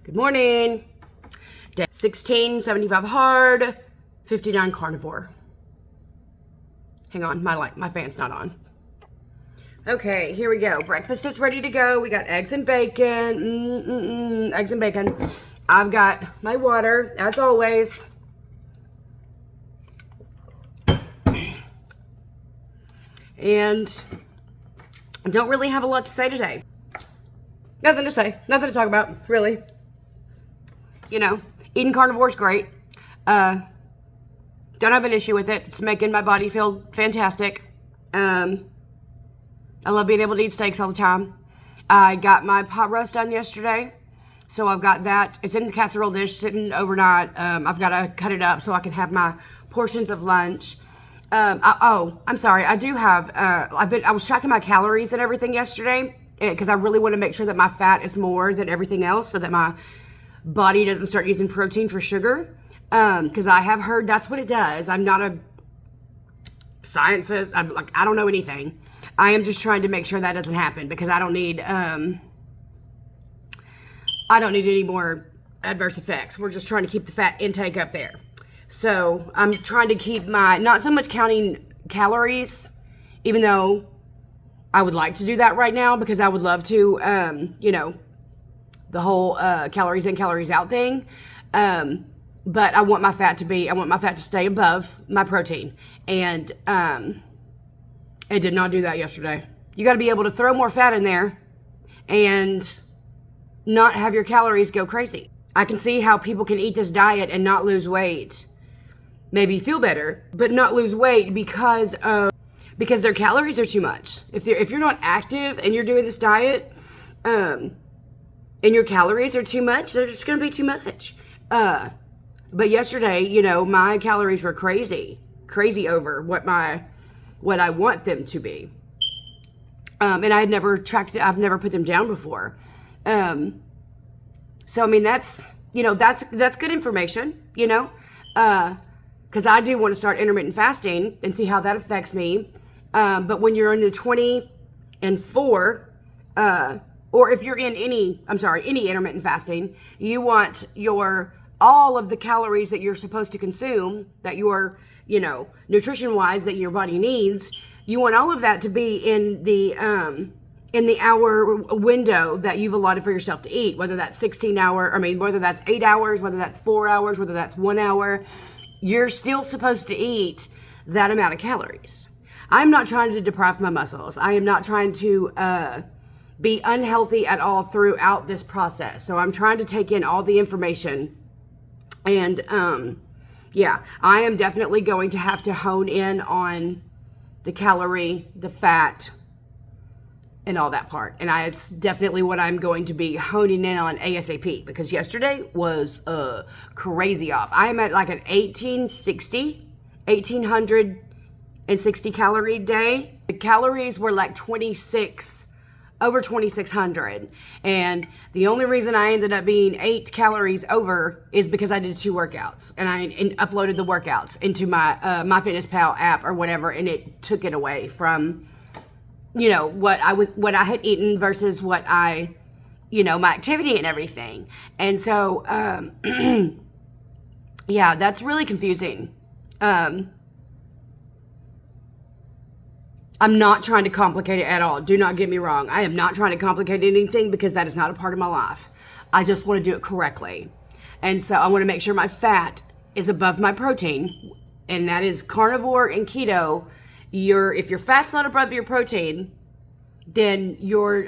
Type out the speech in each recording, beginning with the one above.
Good morning. Day 16, 75 hard, 59 carnivore. Hang on, my fan's not on. Okay, here we go. Breakfast is ready to go. We got eggs and bacon. Eggs and bacon. I've got my water, as always. And I don't really have a lot to say today. Nothing to say. Nothing to talk about, really. You know, eating carnivore is great. Don't have an issue with it. It's making my body feel fantastic. I love being able to eat steaks all the time. I got my pot roast done yesterday. So I've got that. It's in the casserole dish sitting overnight. I've got to cut it up so I can have my portions of lunch. I'm sorry. I do have, I was tracking my calories and everything yesterday because I really want to make sure that my fat is more than everything else so that my body doesn't start using protein for sugar. Because I have heard that's what it does. I'm not a scientist. I don't know anything. I am just trying to make sure that doesn't happen because I don't need any more adverse effects. We're just trying to keep the fat intake up there. So I'm trying to keep not so much counting calories, even though I would like to do that right now because I would love to, the whole calories in, calories out thing. But I want my fat to stay above my protein. And it did not do that yesterday. You got to be able to throw more fat in there and not have your calories go crazy. I can see how people can eat this diet and not lose weight. Maybe feel better, but not lose weight because their calories are too much. If you're not active and you're doing this diet, and your calories are too much, they're just going to be too much. But yesterday, my calories were crazy over what I want them to be. And I had never I've never put them down before. So I mean, that's good information, because I do want to start intermittent fasting and see how that affects me. But when you're in the 20 and 4, or if you're in any intermittent fasting, you want all of the calories that you're supposed to consume, that you're, nutrition wise, that your body needs, you want all of that to be in the hour window that you've allotted for yourself to eat, whether that's whether that's 8 hours, whether that's 4 hours, whether that's 1 hour, you're still supposed to eat that amount of calories. I'm not trying to deprive my muscles. I am not trying to be unhealthy at all throughout this process. So I'm trying to take in all the information. And I am definitely going to have to hone in on the calorie, the fat, and all that part. And it's definitely what I'm going to be honing in on ASAP because yesterday was crazy off. I am at like an 1860 calorie day. The calories were like over 2,600. And the only reason I ended up being 8 calories over is because I did 2 workouts and I uploaded the workouts into my MyFitnessPal app or whatever, and it took it away from what I had eaten versus what my activity and everything. And so, that's really confusing. I'm not trying to complicate it at all. Do not get me wrong. I am not trying to complicate anything because that is not a part of my life. I just want to do it correctly. And so I want to make sure my fat is above my protein, and that is carnivore and keto. If your fat's not above your protein, then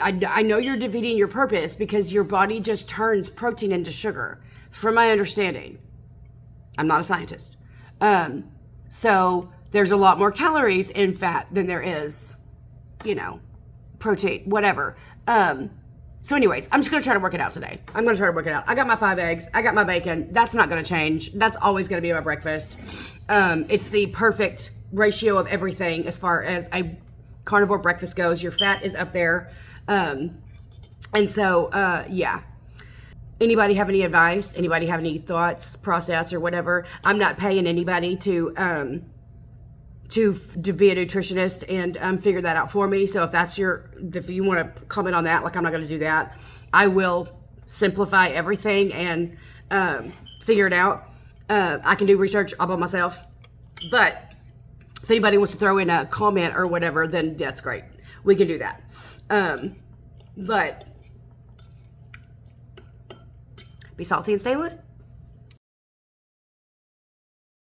I know you're defeating your purpose because your body just turns protein into sugar, from my understanding. I'm not a scientist. So there's a lot more calories in fat than there is, protein, whatever. So anyways, I'm just going to try to work it out today. I'm going to try to work it out. I got my 5 eggs. I got my bacon. That's not going to change. That's always going to be my breakfast. It's the perfect ratio of everything as far as a carnivore breakfast goes. Your fat is up there. And so, Anybody have any advice? Anybody have any thoughts, process, or whatever? I'm not paying anybody to be a nutritionist and figure that out for me. So if you want to comment on that, like I'm not going to do that. I will simplify everything and figure it out. I can do research all by myself. But if anybody wants to throw in a comment or whatever, then that's great. We can do that. But be salty and stay lit.